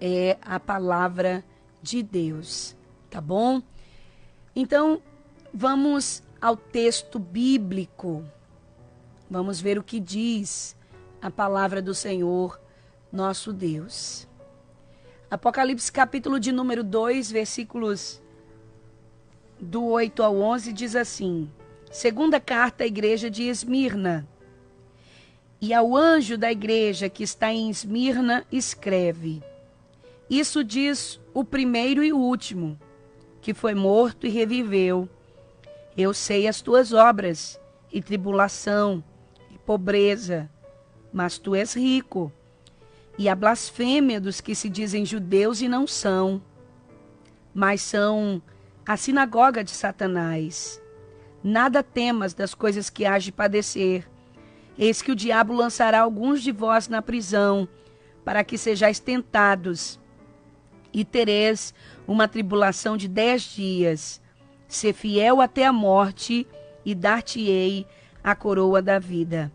é a palavra de Deus, tá bom? Então, vamos ao texto bíblico. Vamos ver o que diz a palavra do Senhor, nosso Deus. Apocalipse capítulo de número 2, versículos do 8 ao 11, diz assim: segunda carta à igreja de Esmirna. E ao anjo da igreja que está em Esmirna, escreve: isso diz o primeiro e o último, que foi morto e reviveu. Eu sei as tuas obras, e tribulação, e pobreza, mas tu és rico. E a blasfêmia dos que se dizem judeus e não são, mas são a sinagoga de Satanás. Nada temas das coisas que hás de padecer. Eis que o diabo lançará alguns de vós na prisão, para que sejais tentados, e tereis uma tribulação de 10 dias. Sê fiel até a morte, e dar-te-ei a coroa da vida.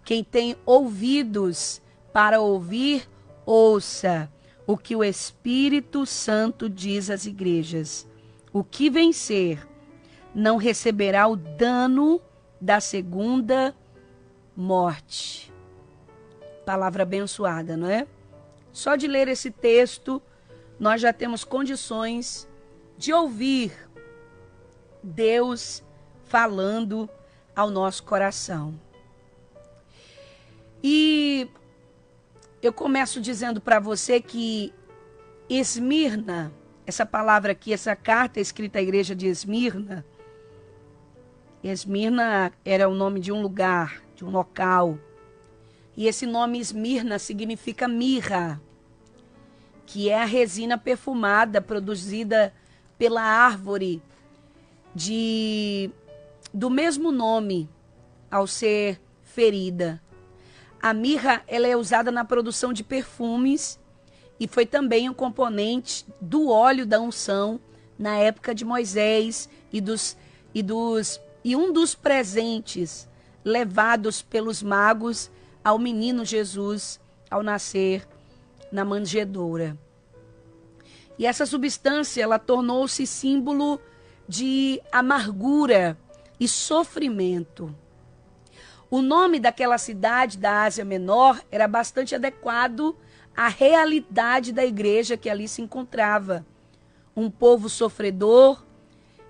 Quem tem ouvidos para ouvir, ouça o que o Espírito Santo diz às igrejas. O que vencer não receberá o dano da segunda morte. Palavra abençoada, não é? Só de ler esse texto, nós já temos condições de ouvir Deus falando ao nosso coração. E eu começo dizendo para você que Esmirna, essa palavra aqui, essa carta escrita à igreja de Esmirna, Esmirna era o nome de um lugar, de um local. E esse nome Esmirna significa mirra, que é a resina perfumada produzida pela árvore do mesmo nome ao ser ferida. A mirra, ela é usada na produção de perfumes e foi também um componente do óleo da unção na época de Moisés e um dos presentes levados pelos magos ao menino Jesus ao nascer na manjedoura. E essa substância, ela tornou-se símbolo de amargura e sofrimento. O nome daquela cidade da Ásia Menor era bastante adequado à realidade da igreja que ali se encontrava. Um povo sofredor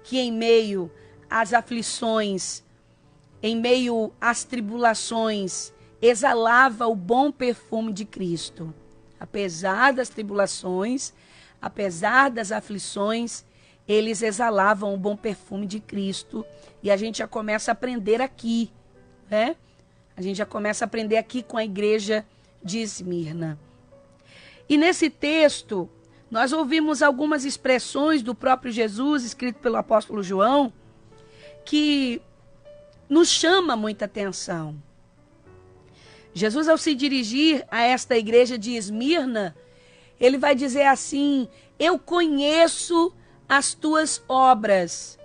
que em meio às aflições, em meio às tribulações, exalava o bom perfume de Cristo. Apesar das tribulações, apesar das aflições, eles exalavam o bom perfume de Cristo. E a gente já começa a aprender aqui, né? A gente já começa a aprender aqui com a igreja de Esmirna. E nesse texto, nós ouvimos algumas expressões do próprio Jesus, escrito pelo apóstolo João, que nos chama muita atenção. Jesus, ao se dirigir a esta igreja de Esmirna, ele vai dizer assim: eu conheço as tuas obras,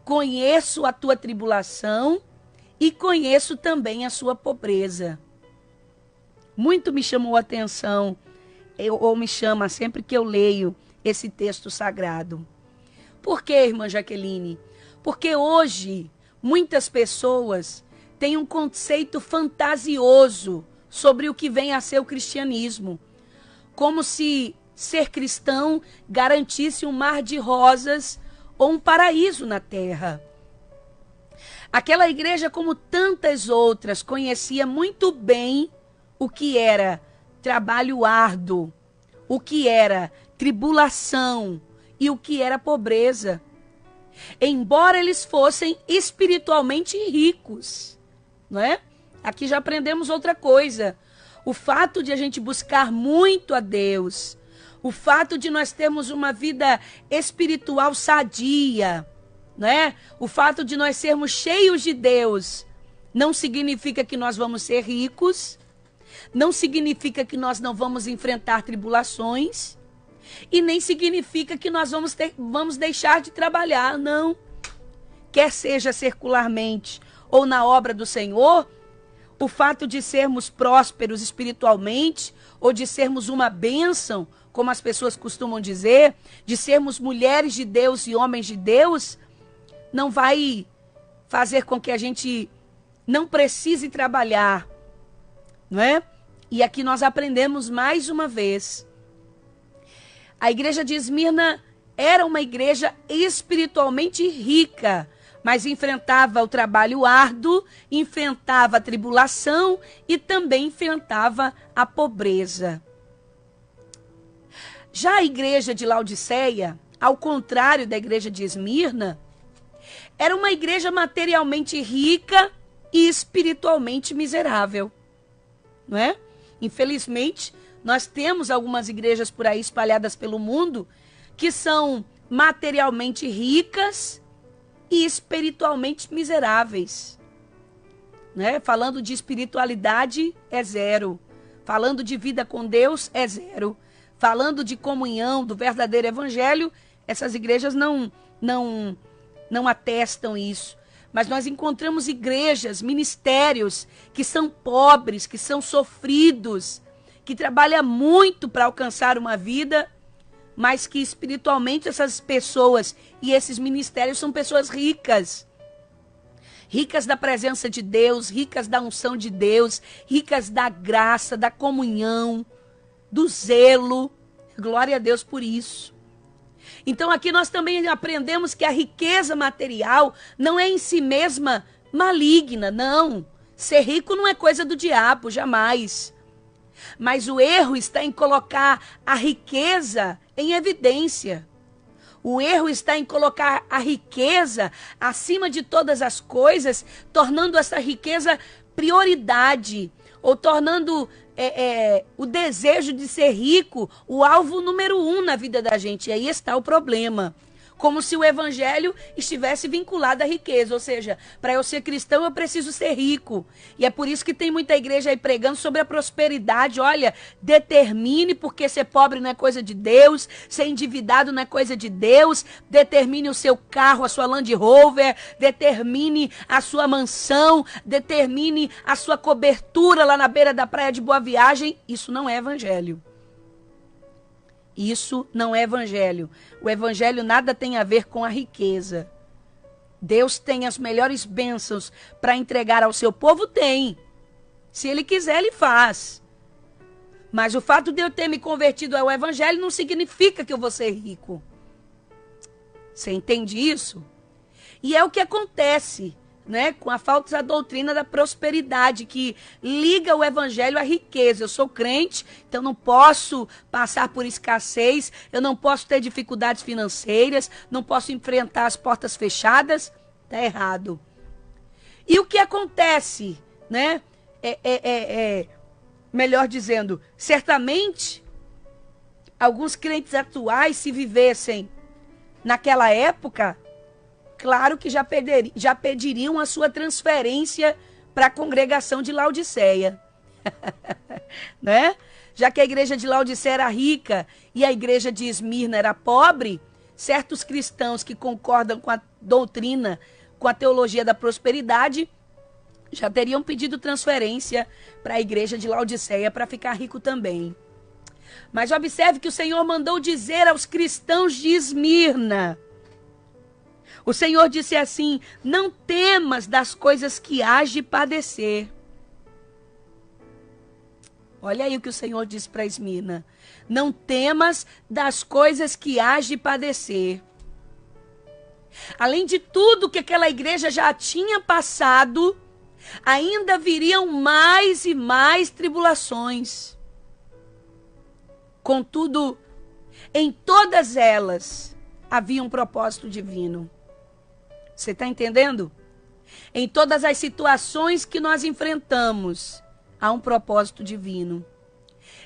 conheço a tua tribulação e conheço também a sua pobreza. Muito me chamou a atenção, ou me chama sempre que eu leio esse texto sagrado. Por quê, irmã Jaqueline? Porque hoje muitas pessoas têm um conceito fantasioso sobre o que vem a ser o cristianismo. Como se ser cristão garantisse um mar de rosas ou um paraíso na terra. Aquela igreja, como tantas outras, conhecia muito bem o que era trabalho árduo, o que era tribulação e o que era pobreza. Embora eles fossem espiritualmente ricos, não é? Aqui já aprendemos outra coisa. O fato de a gente buscar muito a Deus, o fato de nós termos uma vida espiritual sadia, não é? O fato de nós sermos cheios de Deus, não significa que nós vamos ser ricos, não significa que nós não vamos enfrentar tribulações, e nem significa que nós vamos deixar de trabalhar, não. Quer seja secularmente ou na obra do Senhor, o fato de sermos prósperos espiritualmente, ou de sermos uma bênção, como as pessoas costumam dizer, de sermos mulheres de Deus e homens de Deus, não vai fazer com que a gente não precise trabalhar, não é? E aqui nós aprendemos mais uma vez. A igreja de Esmirna era uma igreja espiritualmente rica, mas enfrentava o trabalho árduo, enfrentava a tribulação e também enfrentava a pobreza. Já a igreja de Laodiceia, ao contrário da igreja de Esmirna, era uma igreja materialmente rica e espiritualmente miserável, não é? Infelizmente, nós temos algumas igrejas por aí espalhadas pelo mundo que são materialmente ricas e espiritualmente miseráveis, né? Falando de espiritualidade, é zero. Falando de vida com Deus, é zero. Falando de comunhão, do verdadeiro evangelho, essas igrejas não atestam isso. Mas nós encontramos igrejas, ministérios que são pobres, que são sofridos, que trabalham muito para alcançar uma vida, mas que espiritualmente essas pessoas e esses ministérios são pessoas ricas. Ricas da presença de Deus, ricas da unção de Deus, ricas da graça, da comunhão, do zelo. Glória a Deus por isso. Então aqui nós também aprendemos que a riqueza material não é em si mesma maligna, não. Ser rico não é coisa do diabo, jamais. Mas o erro está em colocar a riqueza em evidência. O erro está em colocar a riqueza acima de todas as coisas, tornando essa riqueza prioridade, ou tornando o desejo de ser rico o alvo número 1 na vida da gente. E aí está o problema. Como se o evangelho estivesse vinculado à riqueza. Ou seja, para eu ser cristão eu preciso ser rico. E é por isso que tem muita igreja aí pregando sobre a prosperidade. Olha, determine, porque ser pobre não é coisa de Deus, ser endividado não é coisa de Deus. Determine o seu carro, a sua Land Rover, determine a sua mansão, determine a sua cobertura lá na beira da praia de Boa Viagem. Isso não é evangelho. Isso não é evangelho. O evangelho nada tem a ver com a riqueza. Deus tem as melhores bênçãos para entregar ao seu povo? Tem. Se ele quiser, ele faz. Mas o fato de eu ter me convertido ao evangelho não significa que eu vou ser rico. Você entende isso? E é o que acontece, né, com a falsa doutrina da prosperidade, que liga o evangelho à riqueza. Eu sou crente, então não posso passar por escassez, eu não posso ter dificuldades financeiras, não posso enfrentar as portas fechadas. Está errado. E o que acontece, né? Melhor dizendo, certamente, alguns crentes atuais, se vivessem naquela época, claro que já pediriam a sua transferência para a congregação de Laodiceia. Né? Já que a igreja de Laodiceia era rica e a igreja de Esmirna era pobre, certos cristãos que concordam com a doutrina, com a teologia da prosperidade, já teriam pedido transferência para a igreja de Laodiceia para ficar rico também. Mas observe que o Senhor mandou dizer aos cristãos de Esmirna. O Senhor disse assim: não temas das coisas que hás de padecer. Olha aí o que o Senhor disse para Esmirna. Não temas das coisas que hás de padecer. Além de tudo que aquela igreja já tinha passado, ainda viriam mais e mais tribulações. Contudo, em todas elas havia um propósito divino. Você está entendendo? Em todas as situações que nós enfrentamos, há um propósito divino.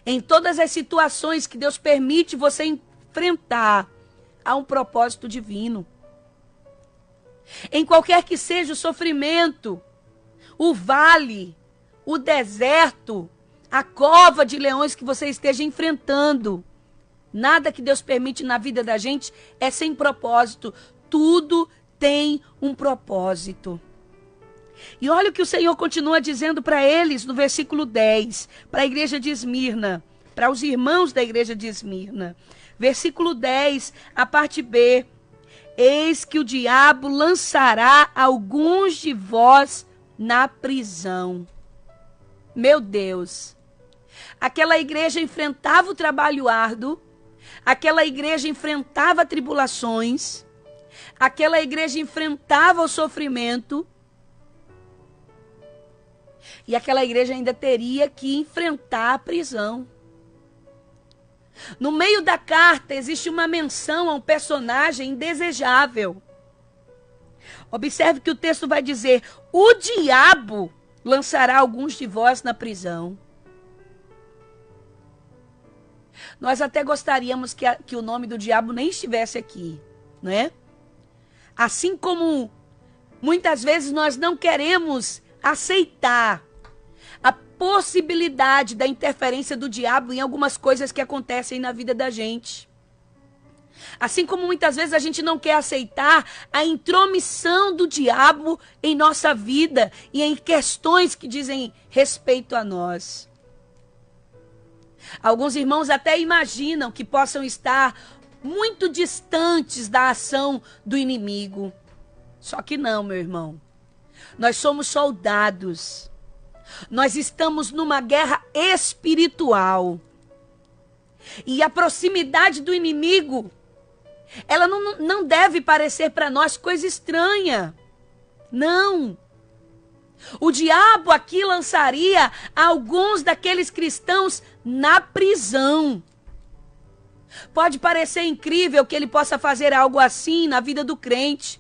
Em todas as situações que Deus permite você enfrentar, há um propósito divino. Em qualquer que seja o sofrimento, o vale, o deserto, a cova de leões que você esteja enfrentando, nada que Deus permite na vida da gente é sem propósito. Tudo tem um propósito. E olha o que o Senhor continua dizendo para eles no versículo 10, para a igreja de Esmirna, para os irmãos da igreja de Esmirna. Versículo 10, a parte B. Eis que o diabo lançará alguns de vós na prisão. Meu Deus. Aquela igreja enfrentava o trabalho árduo, aquela igreja enfrentava tribulações, aquela igreja enfrentava o sofrimento, e aquela igreja ainda teria que enfrentar a prisão. No meio da carta existe uma menção a um personagem indesejável. Observe que o texto vai dizer: o diabo lançará alguns de vós na prisão. Nós até gostaríamos que o nome do diabo nem estivesse aqui, não é? Assim como muitas vezes nós não queremos aceitar a possibilidade da interferência do diabo em algumas coisas que acontecem na vida da gente. Assim como muitas vezes a gente não quer aceitar a intromissão do diabo em nossa vida e em questões que dizem respeito a nós. Alguns irmãos até imaginam que possam estar muito distantes da ação do inimigo. Só que não, meu irmão. Nós somos soldados. Nós estamos numa guerra espiritual. E a proximidade do inimigo, ela não deve parecer para nós coisa estranha. Não. O diabo aqui lançaria alguns daqueles cristãos na prisão. Pode parecer incrível que ele possa fazer algo assim na vida do crente.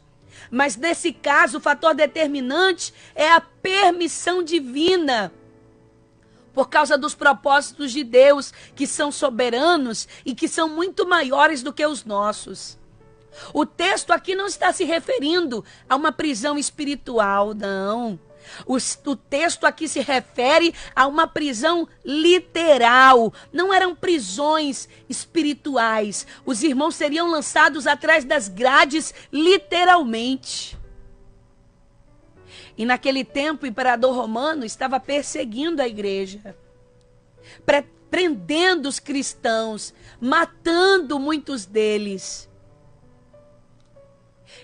Mas nesse caso, o fator determinante é a permissão divina. Por causa dos propósitos de Deus, que são soberanos e que são muito maiores do que os nossos. O texto aqui não está se referindo a uma prisão espiritual, não. O texto aqui se refere a uma prisão literal. Não eram prisões espirituais. Os irmãos seriam lançados atrás das grades literalmente. E naquele tempo o imperador romano estava perseguindo a igreja, prendendo os cristãos, matando muitos deles.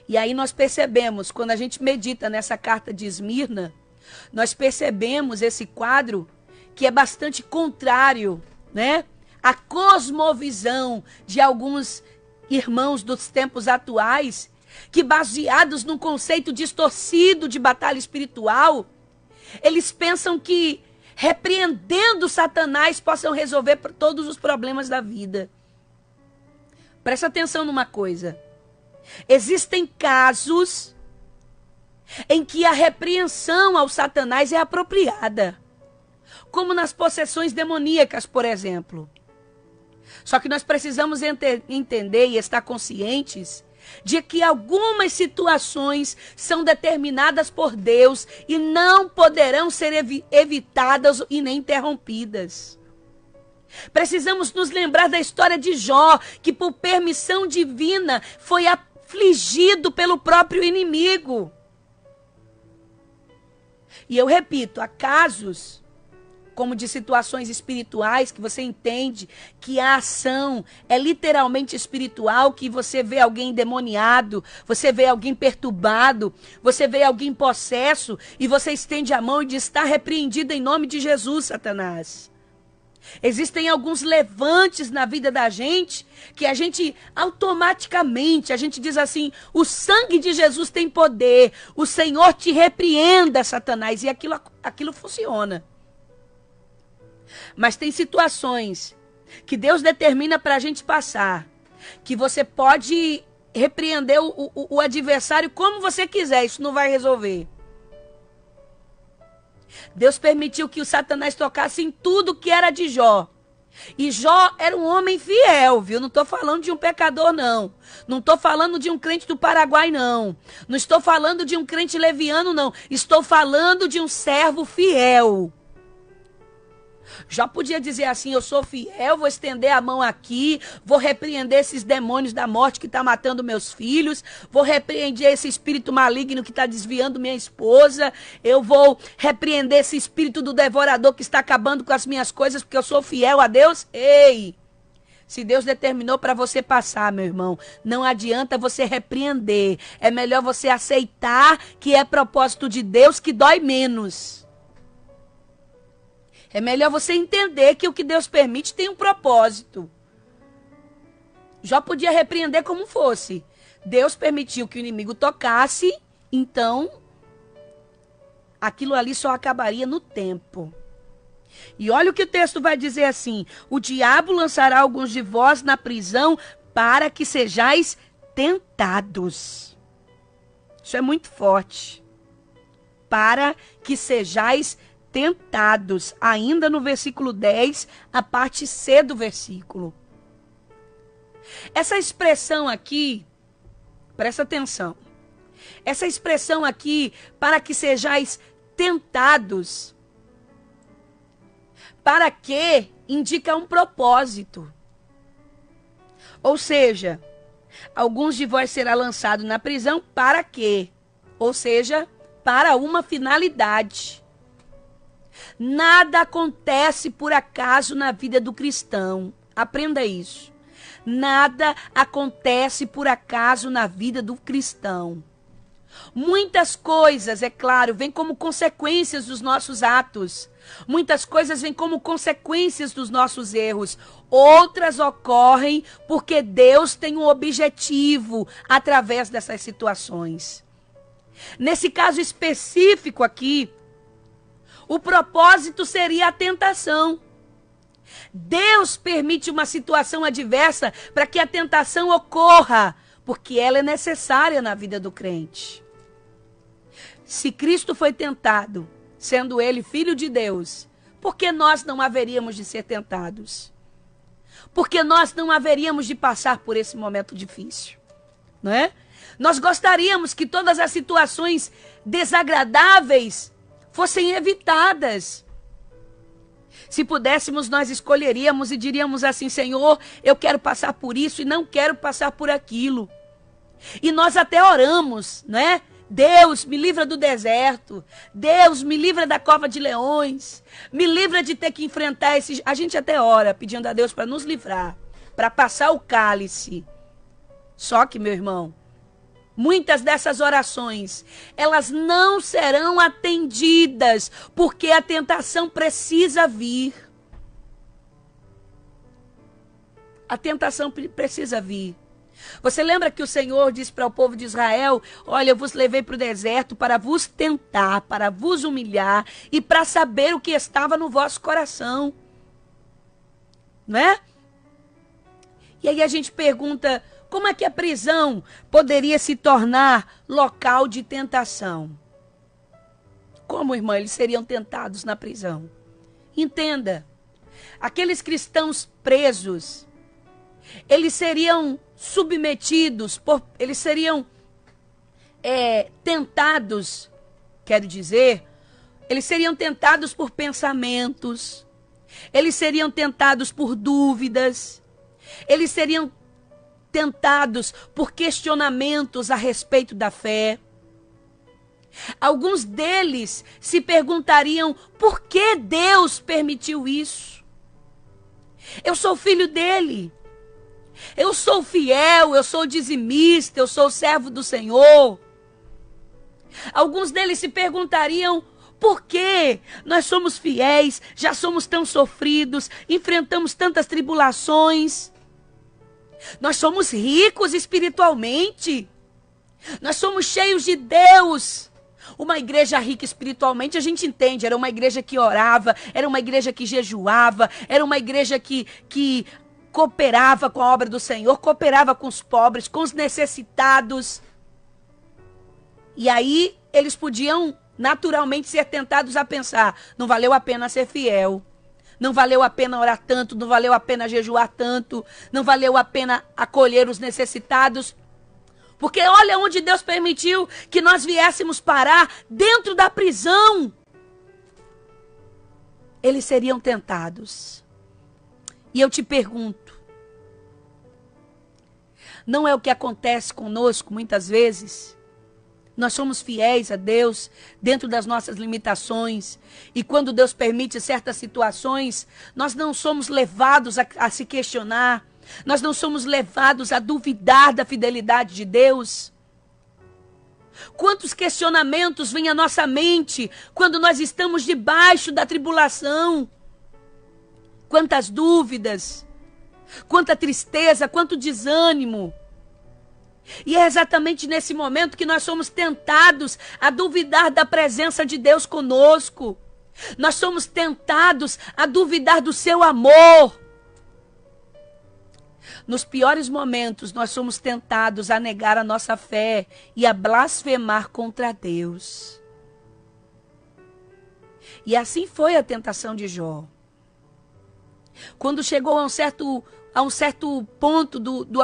E aí nós percebemos, quando a gente medita nessa carta de Esmirna, nós percebemos esse quadro que é bastante contrário, né? A cosmovisão de alguns irmãos dos tempos atuais, que baseados num conceito distorcido de batalha espiritual, eles pensam que repreendendo Satanás possam resolver todos os problemas da vida. Presta atenção numa coisa. Existem casos em que a repreensão ao Satanás é apropriada, como nas possessões demoníacas, por exemplo. Só que nós precisamos entender e estar conscientes de que algumas situações são determinadas por Deus e não poderão ser evitadas e nem interrompidas. Precisamos nos lembrar da história de Jó, que por permissão divina foi afligido pelo próprio inimigo. E eu repito, há casos como de situações espirituais, que você entende que a ação é literalmente espiritual, que você vê alguém endemoniado, você vê alguém perturbado, você vê alguém possesso, e você estende a mão e diz: está repreendido em nome de Jesus, Satanás. Existem alguns levantes na vida da gente, que a gente automaticamente, a gente diz assim: o sangue de Jesus tem poder, o Senhor te repreenda, Satanás, e aquilo funciona. Mas tem situações que Deus determina para a gente passar, que você pode repreender o adversário como você quiser, isso não vai resolver. Deus permitiu que o Satanás tocasse em tudo que era de Jó. E Jó era um homem fiel, viu? Não estou falando de um pecador, não. Não estou falando de um crente do Paraguai, não. Não estou falando de um crente leviano, não. Estou falando de um servo fiel. Jó podia dizer assim: eu sou fiel, vou estender a mão aqui, vou repreender esses demônios da morte que está matando meus filhos, vou repreender esse espírito maligno que está desviando minha esposa, eu vou repreender esse espírito do devorador que está acabando com as minhas coisas, porque eu sou fiel a Deus. Ei! Se Deus determinou para você passar, meu irmão, não adianta você repreender. É melhor você aceitar que é propósito de Deus, que dói menos. É melhor você entender que o que Deus permite tem um propósito. Jó podia repreender como fosse. Deus permitiu que o inimigo tocasse, então aquilo ali só acabaria no tempo. E olha o que o texto vai dizer assim: o diabo lançará alguns de vós na prisão para que sejais tentados. Isso é muito forte. Para que sejais tentados. Ainda no versículo 10, a parte C do versículo. Essa expressão aqui, presta atenção. Essa expressão aqui, para que sejais tentados, para que indica um propósito. Ou seja, alguns de vós será lançado na prisão para quê? Ou seja, para uma finalidade. Nada acontece por acaso na vida do cristão. Aprenda isso. Nada acontece por acaso na vida do cristão. Muitas coisas, é claro, vêm como consequências dos nossos atos. Muitas coisas vêm como consequências dos nossos erros. Outras ocorrem porque Deus tem um objetivo através dessas situações. Nesse caso específico aqui, o propósito seria a tentação. Deus permite uma situação adversa para que a tentação ocorra, porque ela é necessária na vida do crente. Se Cristo foi tentado, sendo ele filho de Deus, por que nós não haveríamos de ser tentados? Por que nós não haveríamos de passar por esse momento difícil? Não é? Nós gostaríamos que todas as situações desagradáveis fossem evitadas. Se pudéssemos, nós escolheríamos e diríamos assim: Senhor, eu quero passar por isso e não quero passar por aquilo. E nós até oramos, não é? Deus, me livra do deserto. Deus, me livra da cova de leões. Me livra de ter que enfrentar esse... A gente até ora pedindo a Deus para nos livrar, para passar o cálice. Só que, meu irmão, muitas dessas orações, elas não serão atendidas, porque a tentação precisa vir. A tentação precisa vir. Você lembra que o Senhor disse para o povo de Israel: olha, eu vos levei para o deserto para vos tentar, para vos humilhar e para saber o que estava no vosso coração. Não é? E aí a gente pergunta: como é que a prisão poderia se tornar local de tentação? Como, irmã, eles seriam tentados na prisão? Entenda, aqueles cristãos presos, eles seriam submetidos, eles seriam tentados, quero dizer, eles seriam tentados por pensamentos, eles seriam tentados por dúvidas, eles seriam tentados por questionamentos a respeito da fé. Alguns deles se perguntariam: por que Deus permitiu isso? Eu sou filho dele. Eu sou fiel, eu sou dizimista, eu sou servo do Senhor. Alguns deles se perguntariam: por que nós somos fiéis, já somos tão sofridos, enfrentamos tantas tribulações? Nós somos ricos espiritualmente. Nós somos cheios de Deus. Uma igreja rica espiritualmente, a gente entende, era uma igreja que orava, era uma igreja que jejuava, era uma igreja que cooperava com a obra do Senhor, cooperava com os pobres, com os necessitados. E aí eles podiam naturalmente ser tentados a pensar: não valeu a pena ser fiel, não valeu a pena orar tanto, não valeu a pena jejuar tanto, não valeu a pena acolher os necessitados, porque olha onde Deus permitiu que nós viéssemos parar, dentro da prisão. eles seriam tentados. E eu te pergunto, não é o que acontece conosco muitas vezes? Nós somos fiéis a Deus dentro das nossas limitações. E quando Deus permite certas situações, nós não somos levados a se questionar. Nós não somos levados a duvidar da fidelidade de Deus. Quantos questionamentos vêm à nossa mente quando nós estamos debaixo da tribulação? Quantas dúvidas, quanta tristeza, quanto desânimo. E é exatamente nesse momento que nós somos tentados a duvidar da presença de Deus conosco. Nós somos tentados a duvidar do seu amor. Nos piores momentos, nós somos tentados a negar a nossa fé e a blasfemar contra Deus. E assim foi a tentação de Jó. Quando chegou a um certo ponto dos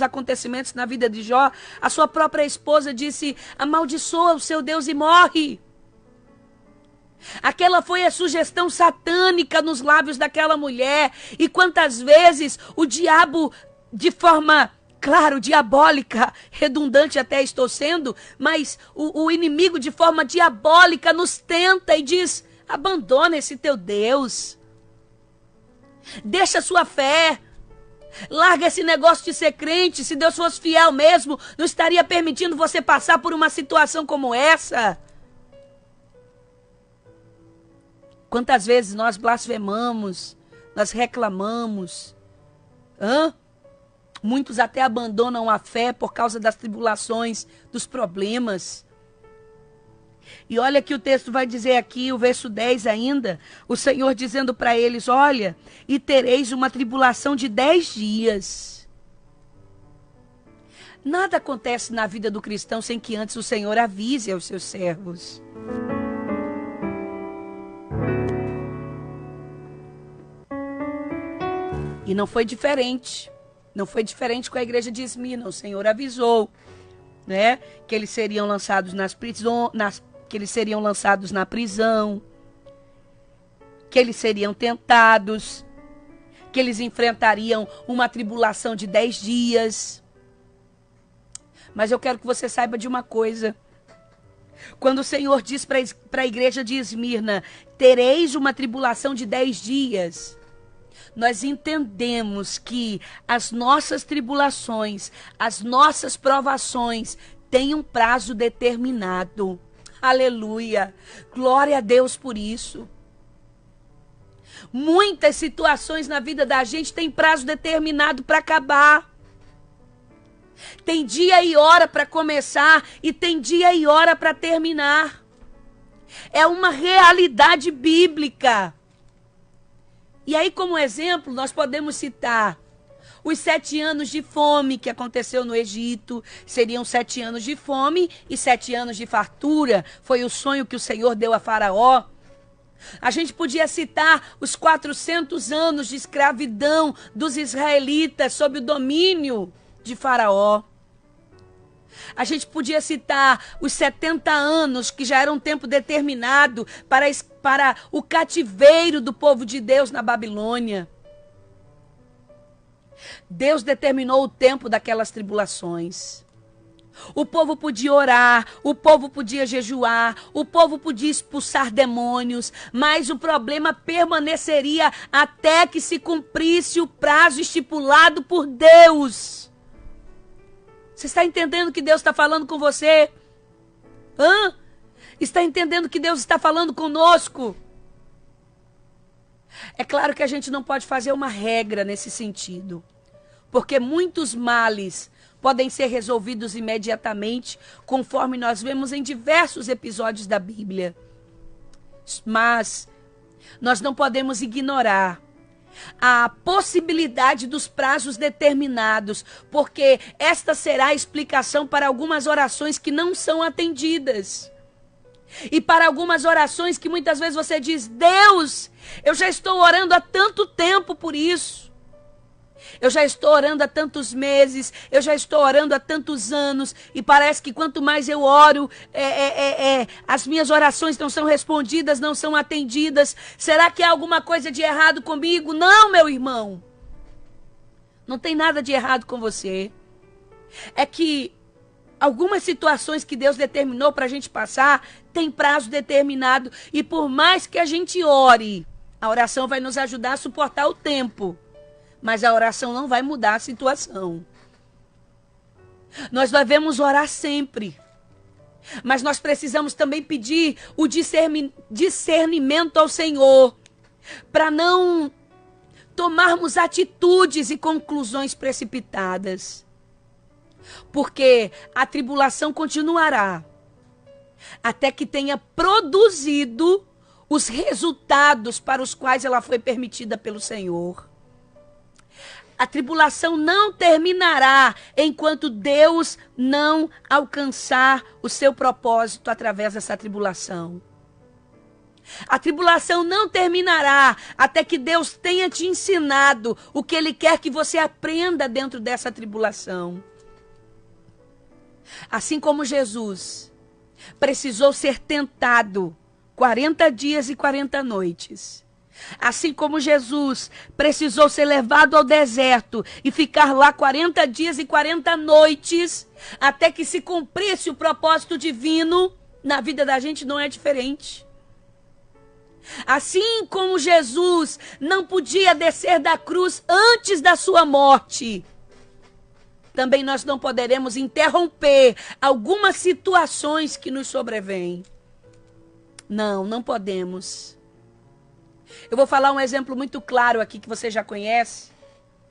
acontecimentos na vida de Jó, a sua própria esposa disse: amaldiçoa o seu Deus e morre. Aquela foi a sugestão satânica nos lábios daquela mulher. E quantas vezes o diabo, de forma, claro, diabólica, redundante até estou sendo, mas o inimigo de forma diabólica nos tenta e diz: abandona esse teu Deus. Deixa a sua fé. Larga esse negócio de ser crente. Se Deus fosse fiel mesmo, não estaria permitindo você passar por uma situação como essa. Quantas vezes nós blasfemamos, nós reclamamos. Muitos até abandonam a fé por causa das tribulações, dos problemas. E olha que o texto vai dizer aqui, o verso 10 ainda, o Senhor dizendo para eles: olha, e tereis uma tribulação de 10 dias. Nada acontece na vida do cristão sem que antes o Senhor avise aos seus servos. E não foi diferente. Não foi diferente com a igreja de Esmirna. O Senhor avisou, né, que eles seriam lançados que eles seriam lançados na prisão, que eles seriam tentados, que eles enfrentariam uma tribulação de 10 dias. Mas eu quero que você saiba de uma coisa. Quando o Senhor diz para a igreja de Esmirna: tereis uma tribulação de 10 dias, nós entendemos que as nossas tribulações, as nossas provações têm um prazo determinado. Aleluia! Glória a Deus por isso. Muitas situações na vida da gente têm prazo determinado para acabar. Tem dia e hora para começar e tem dia e hora para terminar. É uma realidade bíblica. E aí, como exemplo, nós podemos citar os 7 anos de fome que aconteceu no Egito. Seriam 7 anos de fome e 7 anos de fartura. Foi o sonho que o Senhor deu a Faraó. A gente podia citar os 400 anos de escravidão dos israelitas sob o domínio de Faraó. A gente podia citar os 70 anos, que já era um tempo determinado para o cativeiro do povo de Deus na Babilônia. Deus determinou o tempo daquelas tribulações. O povo podia orar, o povo podia jejuar, o povo podia expulsar demônios, mas o problema permaneceria até que se cumprisse o prazo estipulado por Deus. Você está entendendo que Deus está falando com você? Está entendendo que Deus está falando conosco? É claro que a gente não pode fazer uma regra nesse sentido, porque muitos males podem ser resolvidos imediatamente, conforme nós vemos em diversos episódios da Bíblia. Mas nós não podemos ignorar a possibilidade dos prazos determinados, porque esta será a explicação para algumas orações que não são atendidas. E para algumas orações que muitas vezes você diz: Deus, eu já estou orando há tanto tempo por isso. Eu já estou orando há tantos meses, eu já estou orando há tantos anos, e parece que quanto mais eu oro, as minhas orações não são respondidas, não são atendidas. Será que há alguma coisa de errado comigo? Não, meu irmão. Não tem nada de errado com você. É que algumas situações que Deus determinou para a gente passar, tem prazo determinado, e por mais que a gente ore, a oração vai nos ajudar a suportar o tempo. Mas a oração não vai mudar a situação. Nós devemos orar sempre. Mas nós precisamos também pedir o discernimento ao Senhor, para não tomarmos atitudes e conclusões precipitadas. Porque a tribulação continuará até que tenha produzido os resultados para os quais ela foi permitida pelo Senhor. A tribulação não terminará enquanto Deus não alcançar o seu propósito através dessa tribulação. A tribulação não terminará até que Deus tenha te ensinado o que Ele quer que você aprenda dentro dessa tribulação. Assim como Jesus precisou ser tentado 40 dias e 40 noites. Assim como Jesus precisou ser levado ao deserto e ficar lá 40 dias e 40 noites, até que se cumprisse o propósito divino, na vida da gente não é diferente. Assim como Jesus não podia descer da cruz antes da sua morte, também nós não poderemos interromper algumas situações que nos sobrevêm. Não podemos. Eu vou falar um exemplo muito claro aqui que você já conhece,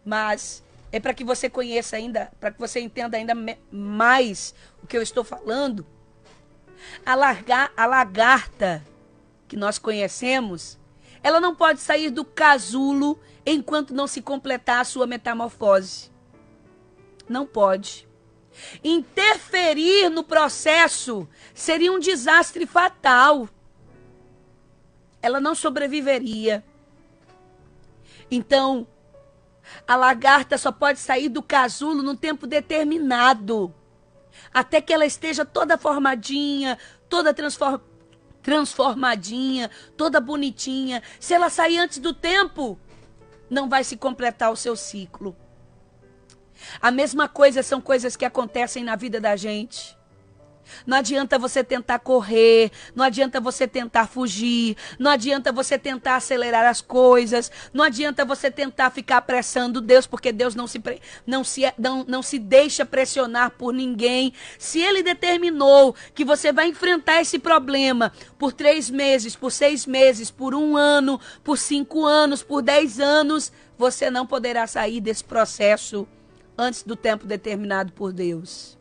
mas é para que você conheça ainda, para que você entenda ainda mais o que eu estou falando. A lagarta que nós conhecemos, ela não pode sair do casulo enquanto não se completar a sua metamorfose. Não pode. Interferir no processo seria um desastre fatal. Ela não sobreviveria. Então, a lagarta só pode sair do casulo num tempo determinado, até que ela esteja toda formadinha, toda transformadinha, toda bonitinha. Se ela sair antes do tempo, não vai se completar o seu ciclo. A mesma coisa são coisas que acontecem na vida da gente. Não adianta você tentar correr, não adianta você tentar fugir, não adianta você tentar acelerar as coisas, não adianta você tentar ficar apressando Deus, porque Deus não se deixa pressionar por ninguém. Se Ele determinou que você vai enfrentar esse problema por 3 meses, por 6 meses, por 1 ano, por 5 anos, por 10 anos, você não poderá sair desse processo antes do tempo determinado por Deus.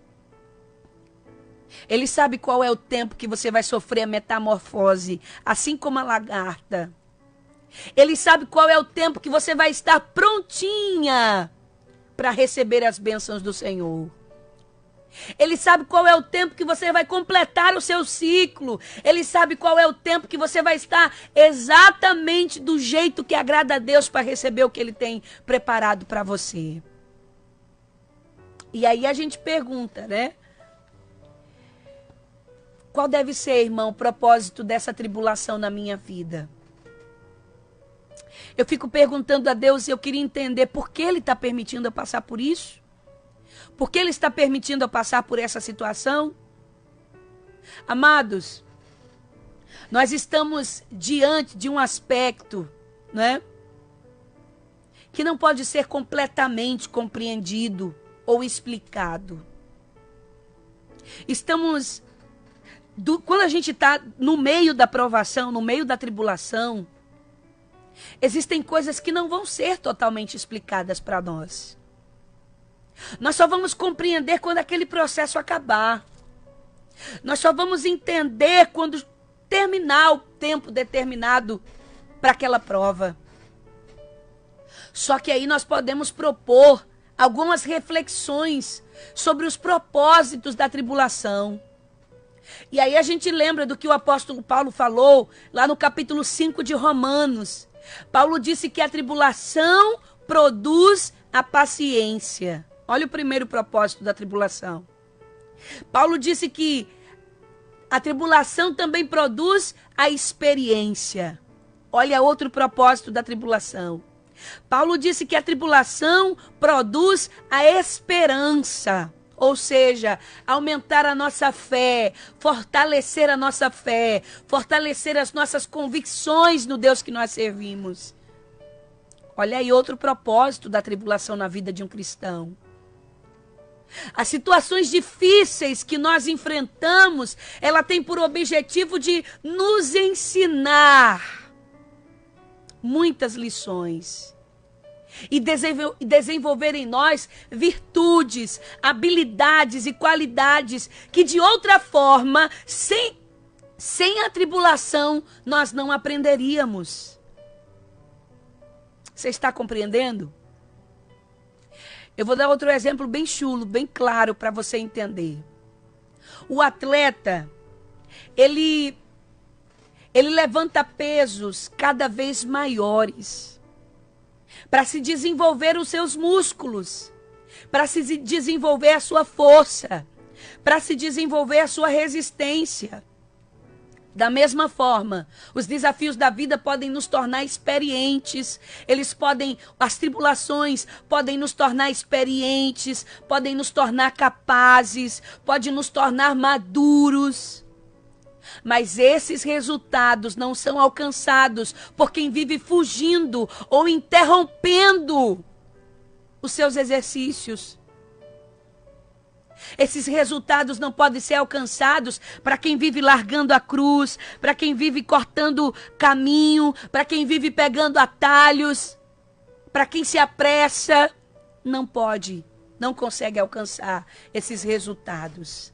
Ele sabe qual é o tempo que você vai sofrer a metamorfose, assim como a lagarta. Ele sabe qual é o tempo que você vai estar prontinha para receber as bênçãos do Senhor. Ele sabe qual é o tempo que você vai completar o seu ciclo. Ele sabe qual é o tempo que você vai estar exatamente do jeito que agrada a Deus para receber o que Ele tem preparado para você. E aí a gente pergunta, né? Qual deve ser, irmão, o propósito dessa tribulação na minha vida? Eu fico perguntando a Deus e eu queria entender por que Ele está permitindo eu passar por isso? Por que Ele está permitindo eu passar por essa situação? Amados, nós estamos diante de um aspecto, né, que não pode ser completamente compreendido ou explicado. Quando a gente está no meio da provação, no meio da tribulação, existem coisas que não vão ser totalmente explicadas para nós. Nós só vamos compreender quando aquele processo acabar. Nós só vamos entender quando terminar o tempo determinado para aquela prova. Só que aí nós podemos propor algumas reflexões sobre os propósitos da tribulação. E aí a gente lembra do que o apóstolo Paulo falou lá no capítulo 5 de Romanos. Paulo disse que a tribulação produz a paciência. Olha o primeiro propósito da tribulação. Paulo disse que a tribulação também produz a experiência. Olha outro propósito da tribulação. Paulo disse que a tribulação produz a esperança. Ou seja, aumentar a nossa fé, fortalecer a nossa fé, fortalecer as nossas convicções no Deus que nós servimos. Olha aí outro propósito da tribulação na vida de um cristão. As situações difíceis que nós enfrentamos, ela tem por objetivo de nos ensinar muitas lições. E desenvolver em nós virtudes, habilidades e qualidades que de outra forma, sem a tribulação, nós não aprenderíamos. Você está compreendendo? Eu vou dar outro exemplo bem chulo, bem claro para você entender. O atleta, ele levanta pesos cada vez maiores para se desenvolver os seus músculos, para se desenvolver a sua força, para se desenvolver a sua resistência. Da mesma forma, os desafios da vida podem nos tornar experientes, as tribulações podem nos tornar experientes, podem nos tornar capazes, podem nos tornar maduros. Mas esses resultados não são alcançados por quem vive fugindo ou interrompendo os seus exercícios. Esses resultados não podem ser alcançados para quem vive largando a cruz, para quem vive cortando caminho, para quem vive pegando atalhos, para quem se apressa. Não pode, não consegue alcançar esses resultados.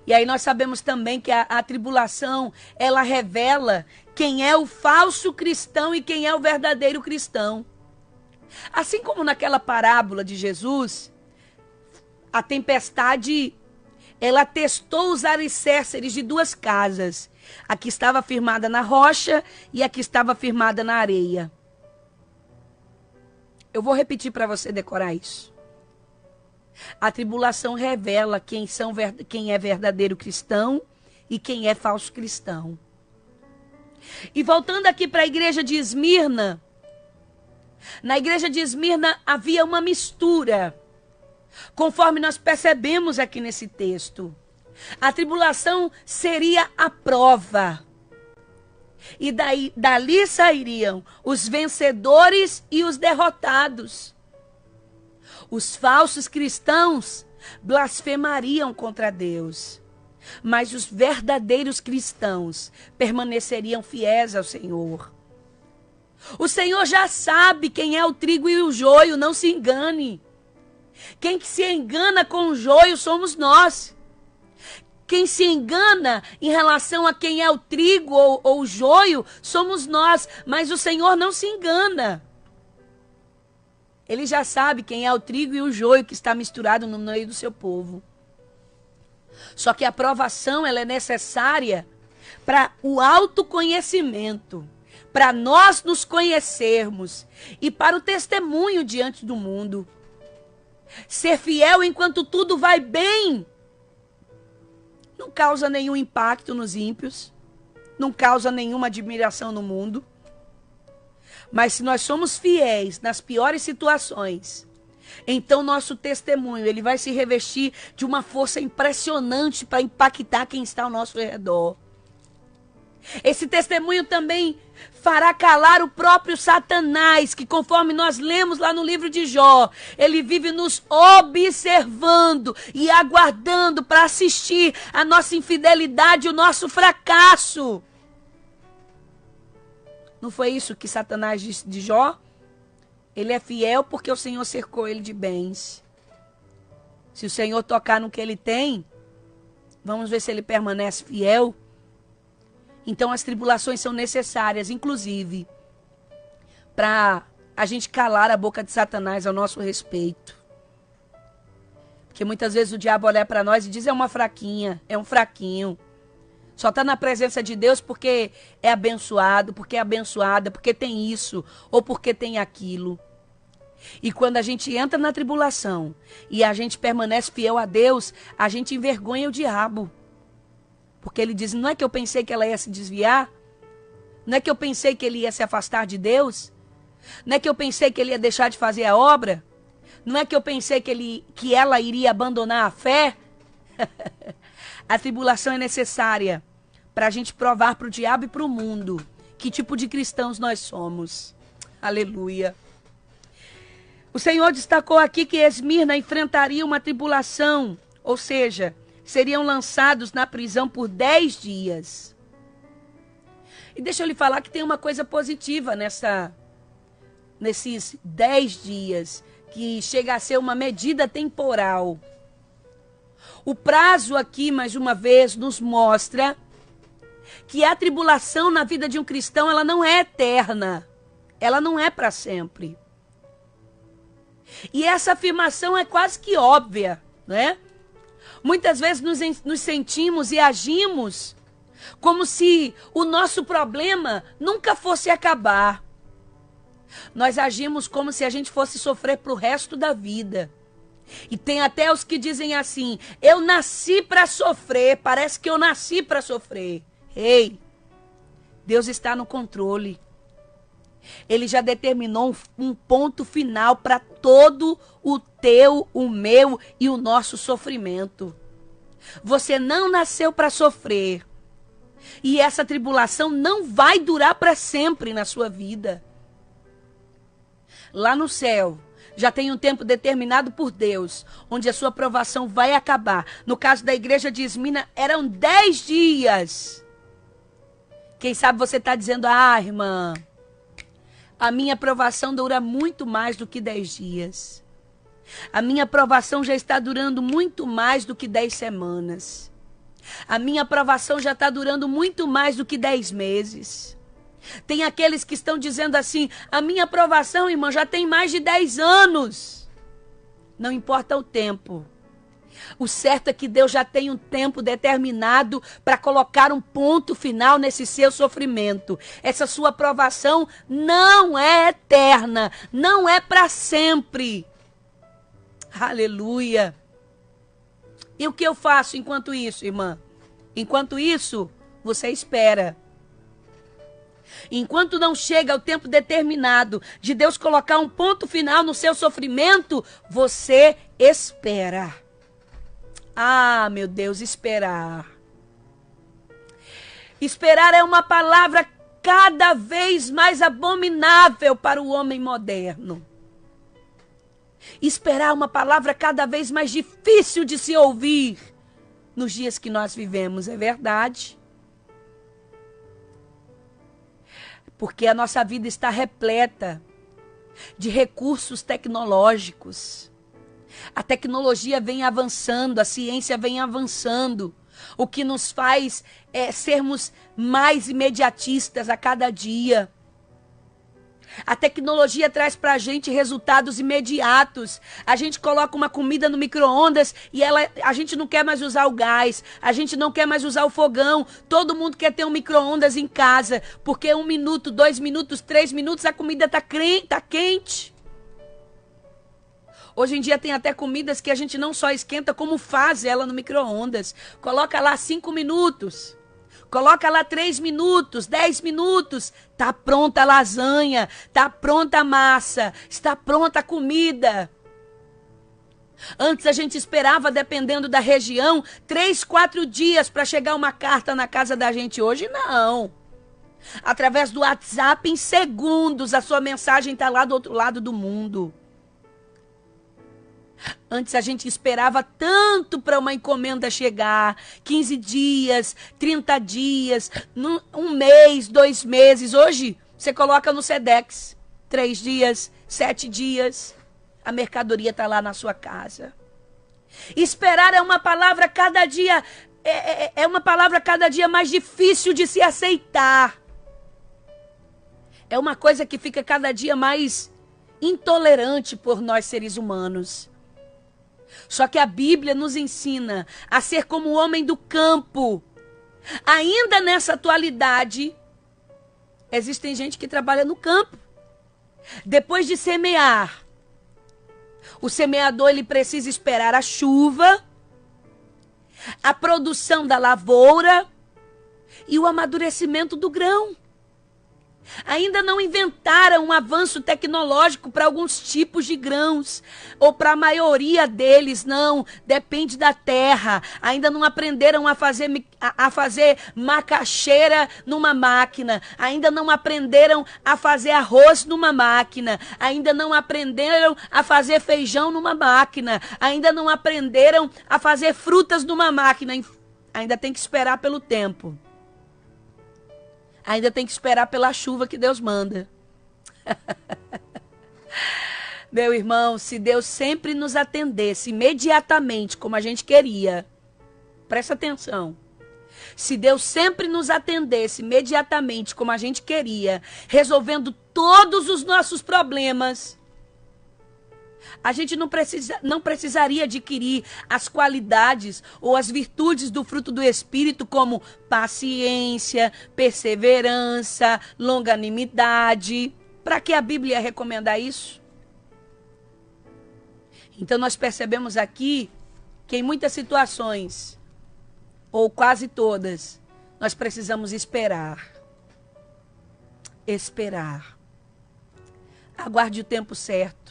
E aí nós sabemos também que a tribulação, ela revela quem é o falso cristão e quem é o verdadeiro cristão. Assim como naquela parábola de Jesus, a tempestade, ela testou os alicerces de duas casas. A que estava firmada na rocha e a que estava firmada na areia. Eu vou repetir para você decorar isso. A tribulação revela quem é verdadeiro cristão e quem é falso cristão. E voltando aqui para a igreja de Esmirna, na igreja de Esmirna havia uma mistura, conforme nós percebemos aqui nesse texto. A tribulação seria a prova. E dali sairiam os vencedores e os derrotados. Os falsos cristãos blasfemariam contra Deus, mas os verdadeiros cristãos permaneceriam fiéis ao Senhor. O Senhor já sabe quem é o trigo e o joio, não se engane. Quem que se engana com o joio somos nós. Quem se engana em relação a quem é o trigo ou o joio somos nós, mas o Senhor não se engana. Ele já sabe quem é o trigo e o joio que está misturado no meio do seu povo. Só que a provação ela é necessária para o autoconhecimento, para nós nos conhecermos e para o testemunho diante do mundo. Ser fiel enquanto tudo vai bem não causa nenhum impacto nos ímpios, não causa nenhuma admiração no mundo. Mas se nós somos fiéis nas piores situações, então nosso testemunho ele vai se revestir de uma força impressionante para impactar quem está ao nosso redor. Esse testemunho também fará calar o próprio Satanás, que conforme nós lemos lá no livro de Jó, ele vive nos observando e aguardando para assistir a nossa infidelidade e o nosso fracasso. Não foi isso que Satanás disse de Jó? Ele é fiel porque o Senhor cercou ele de bens. Se o Senhor tocar no que ele tem, vamos ver se ele permanece fiel. Então as tribulações são necessárias, inclusive, para a gente calar a boca de Satanás ao nosso respeito. Porque muitas vezes o diabo olha para nós e diz, é uma fraquinha, é um fraquinho. Só está na presença de Deus porque é abençoado, porque é abençoada, porque tem isso ou porque tem aquilo. E quando a gente entra na tribulação e a gente permanece fiel a Deus, a gente envergonha o diabo. Porque ele diz, não é que eu pensei que ela ia se desviar? Não é que eu pensei que ele ia se afastar de Deus? Não é que eu pensei que ele ia deixar de fazer a obra? Não é que eu pensei que ela iria abandonar a fé? A tribulação é necessária para a gente provar para o diabo e para o mundo que tipo de cristãos nós somos. Aleluia. O Senhor destacou aqui que Esmirna enfrentaria uma tribulação, ou seja, seriam lançados na prisão por 10 dias. E deixa eu lhe falar que tem uma coisa positiva nesses 10 dias, que chega a ser uma medida temporal. O prazo aqui, mais uma vez, nos mostra que a tribulação na vida de um cristão, ela não é eterna. Ela não é para sempre. E essa afirmação é quase que óbvia, né? Muitas vezes nos sentimos e agimos como se o nosso problema nunca fosse acabar. Nós agimos como se a gente fosse sofrer para o resto da vida. E tem até os que dizem assim, eu nasci para sofrer, parece que eu nasci para sofrer. Ei, Deus está no controle. Ele já determinou um ponto final para todo o teu, o meu e o nosso sofrimento. Você não nasceu para sofrer. E essa tribulação não vai durar para sempre na sua vida. Lá no céu, já tem um tempo determinado por Deus, onde a sua provação vai acabar. No caso da igreja de Esmirna, eram 10 dias. Quem sabe você está dizendo, irmã, a minha provação dura muito mais do que 10 dias. A minha provação já está durando muito mais do que 10 semanas. A minha provação já está durando muito mais do que 10 meses. Tem aqueles que estão dizendo assim, a minha provação, irmã, já tem mais de 10 anos. Não importa o tempo. O certo é que Deus já tem um tempo determinado para colocar um ponto final nesse seu sofrimento. Essa sua provação não é eterna, não é para sempre. Aleluia. E o que eu faço enquanto isso, irmã? Enquanto isso, você espera. Enquanto não chega o tempo determinado de Deus colocar um ponto final no seu sofrimento, você espera. Meu Deus, esperar. Esperar é uma palavra cada vez mais abominável para o homem moderno. Esperar é uma palavra cada vez mais difícil de se ouvir nos dias que nós vivemos, é verdade? Porque a nossa vida está repleta de recursos tecnológicos. A tecnologia vem avançando, a ciência vem avançando, o que nos faz sermos mais imediatistas a cada dia. A tecnologia traz para a gente resultados imediatos. A gente coloca uma comida no micro-ondas e a gente não quer mais usar o gás, a gente não quer mais usar o fogão. Todo mundo quer ter um micro-ondas em casa, porque 1 minuto, 2 minutos, 3 minutos a comida tá quente. Hoje em dia tem até comidas que a gente não só esquenta, como faz ela no micro-ondas. Coloca lá 5 minutos. Coloca lá 3 minutos, 10 minutos. Tá pronta a lasanha, tá pronta a massa, está pronta a comida. Antes a gente esperava, dependendo da região, 3, 4 dias para chegar uma carta na casa da gente. Hoje não. Através do WhatsApp, em segundos, a sua mensagem está lá do outro lado do mundo. Antes a gente esperava tanto para uma encomenda chegar, 15 dias, 30 dias, 1 mês, 2 meses. Hoje você coloca no Sedex, 3 dias, 7 dias, a mercadoria está lá na sua casa. Esperar é uma palavra cada dia, é uma palavra cada dia mais difícil de se aceitar. É uma coisa que fica cada dia mais intolerante por nós seres humanos. Só que a Bíblia nos ensina a ser como o homem do campo, Ainda nessa atualidade, existem gente que trabalha no campo. Depois de semear, o semeador ele precisa esperar a chuva, a produção da lavoura e o amadurecimento do grão. Ainda não inventaram um avanço tecnológico para alguns tipos de grãos, ou para a maioria deles, não, depende da terra. Ainda não aprenderam a fazer macaxeira numa máquina, ainda não aprenderam a fazer arroz numa máquina, ainda não aprenderam a fazer feijão numa máquina, ainda não aprenderam a fazer frutas numa máquina, ainda tem que esperar pelo tempo. Ainda tem que esperar pela chuva que Deus manda. Meu irmão, se Deus sempre nos atendesse imediatamente como a gente queria, presta atenção. Se Deus sempre nos atendesse imediatamente como a gente queria, resolvendo todos os nossos problemas, a gente não precisaria adquirir as qualidades ou as virtudes do fruto do Espírito, como paciência, perseverança, longanimidade. Para que a Bíblia recomenda isso? Então nós percebemos aqui que em muitas situações, ou quase todas, nós precisamos esperar. Esperar. Aguarde o tempo certo.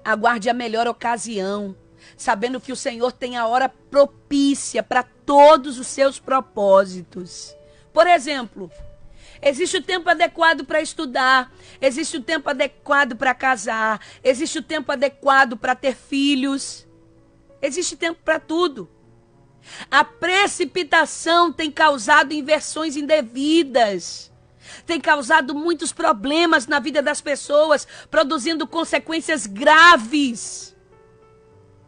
Aguarde a melhor ocasião, sabendo que o Senhor tem a hora propícia para todos os seus propósitos. Por exemplo, existe o tempo adequado para estudar, existe o tempo adequado para casar, existe o tempo adequado para ter filhos, existe tempo para tudo. A precipitação tem causado inversões indevidas. Tem causado muitos problemas na vida das pessoas, produzindo consequências graves.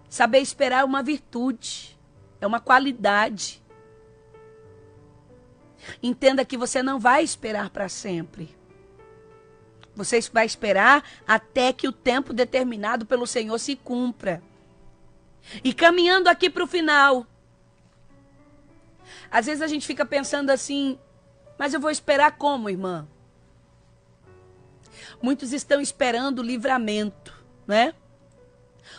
Saber esperar é uma virtude, é uma qualidade. Entenda que você não vai esperar para sempre. Você vai esperar até que o tempo determinado pelo Senhor se cumpra. E caminhando aqui para o final, às vezes a gente fica pensando assim: mas eu vou esperar como, irmã? Muitos estão esperando o livramento, né?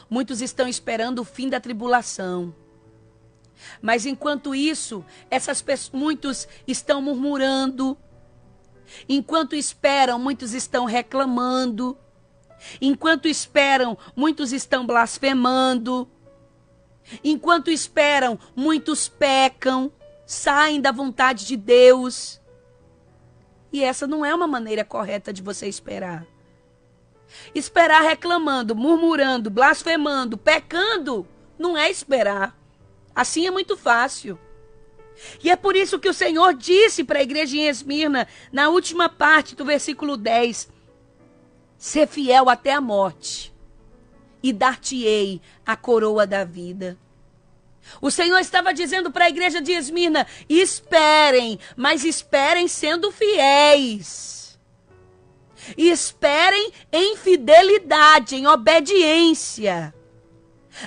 Muitos estão esperando o fim da tribulação. Mas enquanto isso, muitos estão murmurando. Enquanto esperam, muitos estão reclamando. Enquanto esperam, muitos estão blasfemando. Enquanto esperam, muitos pecam, saem da vontade de Deus. E essa não é uma maneira correta de você esperar. Esperar reclamando, murmurando, blasfemando, pecando, não é esperar. Assim é muito fácil. E é por isso que o Senhor disse para a igreja em Esmirna, na última parte do versículo 10, ser fiel até a morte, e dar-te-ei a coroa da vida. O Senhor estava dizendo para a igreja de Esmirna: esperem, mas esperem sendo fiéis. Esperem em fidelidade, em obediência.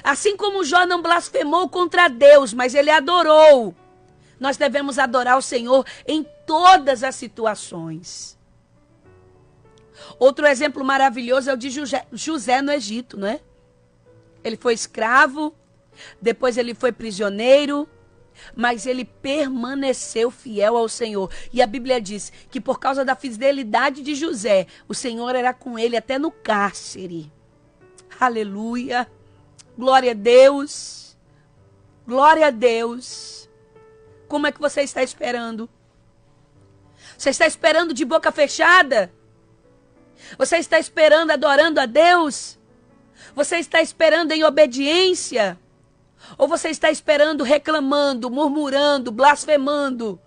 Assim como Jó não blasfemou contra Deus, mas ele adorou, nós devemos adorar o Senhor em todas as situações. Outro exemplo maravilhoso é o de José no Egito, não é? Ele foi escravo, depois ele foi prisioneiro, mas ele permaneceu fiel ao Senhor. E a Bíblia diz que por causa da fidelidade de José, o Senhor era com ele até no cárcere. Aleluia! Glória a Deus! Glória a Deus! Como é que você está esperando? Você está esperando de boca fechada? Você está esperando adorando a Deus? Você está esperando em obediência? Ou você está esperando reclamando, murmurando, blasfemando,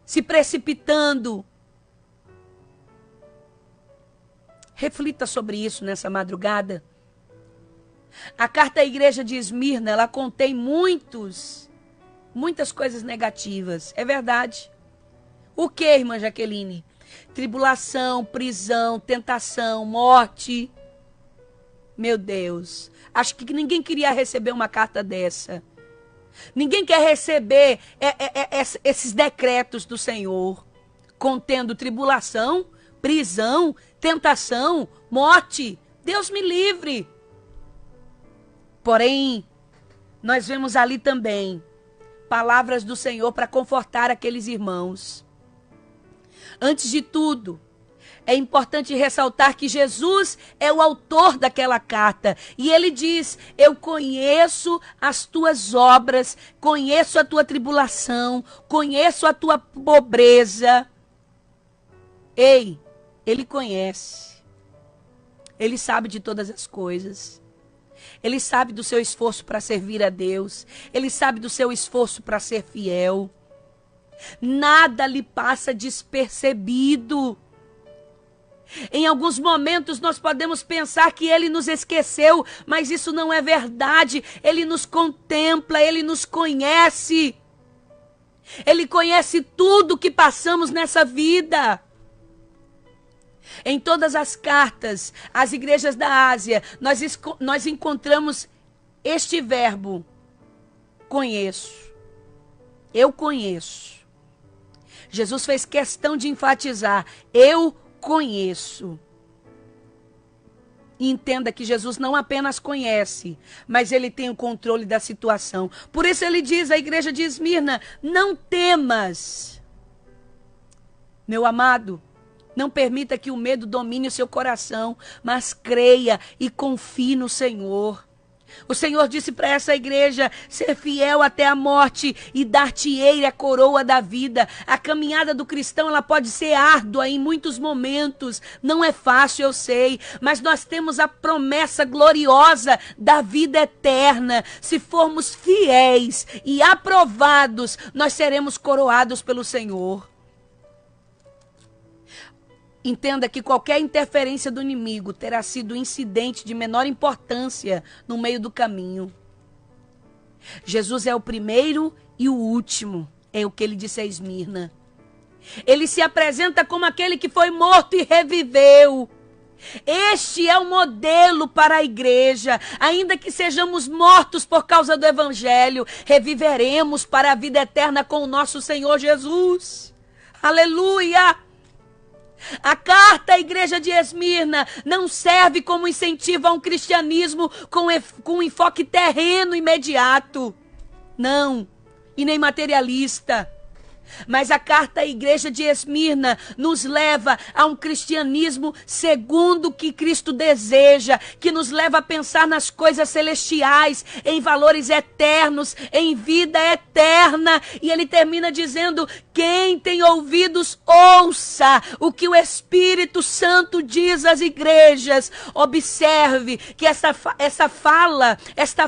se precipitando? Reflita sobre isso nessa madrugada. A carta à igreja de Esmirna, ela contém muitas coisas negativas. É verdade. O que, irmã Jaqueline? Tribulação, prisão, tentação, morte. Meu Deus, acho que ninguém queria receber uma carta dessa. Ninguém quer receber esses decretos do Senhor, contendo tribulação, prisão, tentação, morte. Deus me livre. Porém, nós vemos ali também palavras do Senhor para confortar aqueles irmãos. Antes de tudo, é importante ressaltar que Jesus é o autor daquela carta. E ele diz: eu conheço as tuas obras, conheço a tua tribulação, conheço a tua pobreza. Ei, ele conhece. Ele sabe de todas as coisas. Ele sabe do seu esforço para servir a Deus. Ele sabe do seu esforço para ser fiel. Nada lhe passa despercebido. Em alguns momentos nós podemos pensar que ele nos esqueceu, mas isso não é verdade. Ele nos contempla, ele nos conhece. Ele conhece tudo que passamos nessa vida. Em todas as cartas às igrejas da Ásia, nós encontramos este verbo: conheço. Eu conheço. Jesus fez questão de enfatizar: eu conheço. E entenda que Jesus não apenas conhece, mas ele tem o controle da situação. Por isso ele diz à igreja de Esmirna: não temas. Meu amado, não permita que o medo domine o seu coração, mas creia e confie no Senhor. O Senhor disse para essa igreja: ser fiel até a morte e dar-te-ei a coroa da vida. A caminhada do cristão, ela pode ser árdua em muitos momentos. Não é fácil, eu sei, mas nós temos a promessa gloriosa da vida eterna. Se formos fiéis e aprovados, nós seremos coroados pelo Senhor. Entenda que qualquer interferência do inimigo terá sido um incidente de menor importância no meio do caminho. Jesus é o primeiro e o último, é o que ele disse a Esmirna. Ele se apresenta como aquele que foi morto e reviveu. Este é o modelo para a igreja. Ainda que sejamos mortos por causa do evangelho, reviveremos para a vida eterna com o nosso Senhor Jesus. Aleluia! A carta à igreja de Esmirna não serve como incentivo a um cristianismo com enfoque terreno imediato. Não, e nem materialista. Mas a carta à igreja de Esmirna nos leva a um cristianismo segundo o que Cristo deseja, que nos leva a pensar nas coisas celestiais, em valores eternos, em vida eterna. E ele termina dizendo: quem tem ouvidos, ouça o que o Espírito Santo diz às igrejas. Observe que esta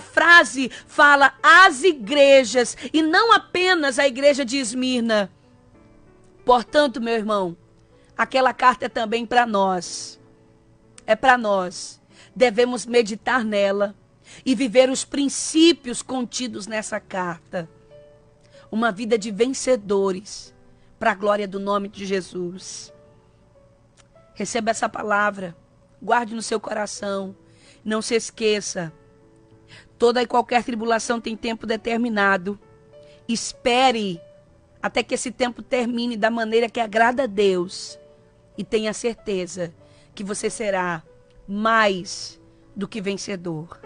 frase fala às igrejas e não apenas à igreja de Esmirna. Portanto, meu irmão, aquela carta é também para nós. É para nós. Devemos meditar nela e viver os princípios contidos nessa carta. Uma vida de vencedores, para a glória do nome de Jesus. Receba essa palavra, guarde no seu coração, não se esqueça. Toda e qualquer tribulação tem tempo determinado. Espere até que esse tempo termine da maneira que agrada a Deus. E tenha certeza que você será mais do que vencedor.